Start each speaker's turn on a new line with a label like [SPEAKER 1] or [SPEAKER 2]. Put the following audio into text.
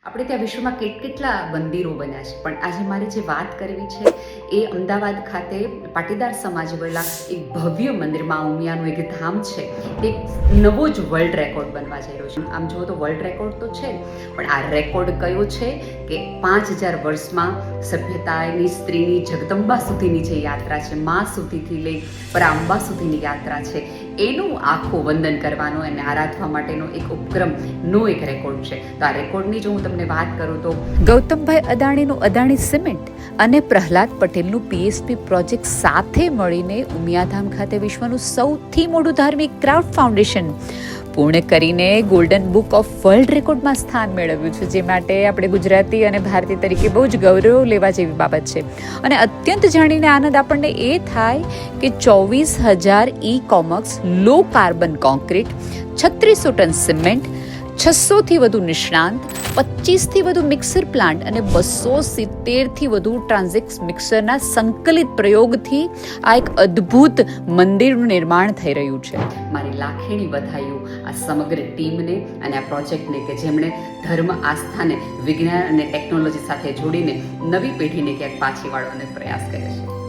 [SPEAKER 1] આપણે ત્યાં વિશ્વમાં કેટલા મંદિરો બન્યા છે, પણ આજે મારે જે વાત કરવી છે એ અમદાવાદ ખાતે પાટીદાર સમાજ વડલા એક ભવ્ય મંદિર માં ઉમિયાનું એક ધામ છે. એક નવો જ વર્લ્ડ રેકોર્ડ બનવા જઈ રહ્યો છે. આમ જુઓ તો વર્લ્ડ રેકોર્ડ તો છે, પણ આ રેકોર્ડ કયો છે કે 5000 વર્ષમાં સભ્યતાની સ્ત્રીની જગદંબા સુધીની જે યાત્રા છે, મા સુધીથી લઈ પરાંબા સુધીની યાત્રા છે, એનું આખું વંદન કરવાનો અને આરાધવા માટેનો એક ઉપક્રમનો એક રેકોર્ડ છે. તો આ રેકોર્ડની જો હું તમને વાત કરું તો
[SPEAKER 2] ગૌતમભાઈ અદાણીનું અદાણી સિમેન્ટ અને પ્રહલાદ પટેલનું પીએસપી પ્રોજેક્ટ સાથે મળીને ઉમિયાધામ ખાતે વિશ્વનું સૌથી મોટું ધાર્મિક ક્રાઉડ ફાઉન્ડેશન પૂર્ણ કરીને ગોલ્ડન બુક ઓફ વર્લ્ડ રેકોર્ડમાં સ્થાન મેળવ્યું છે, જે માટે આપણે ગુજરાતી અને ભારતીય તરીકે બહુ જ ગૌરવ લેવા જેવી બાબત છે. અને અત્યંત જાણીને આનંદ આપણને એ થાય કે 24,000 ઈ-કોમર્સ લો કાર્બન કોન્ક્રીટ, 3600 ટન સિમેન્ટ, 600થી વધુ નિષ્ણાંત, 25થી વધુ મિક્સર પ્લાન્ટ અને 270થી વધુ ટ્રાન્ઝિક્ટ મિક્સરના સંકલિત પ્રયોગથી આ એક અદ્ભુત મંદિરનું નિર્માણ થઈ રહ્યું છે.
[SPEAKER 1] મારી લાખેણી વધાઈઓ આ સમગ્ર ટીમને અને આ પ્રોજેક્ટને કે જેમણે ધર્મ આસ્થાને વિજ્ઞાન અને ટેકનોલોજી સાથે જોડીને નવી પેઢીને ક્યાંક પાછી વાળવાનો પ્રયાસ કર્યો છે.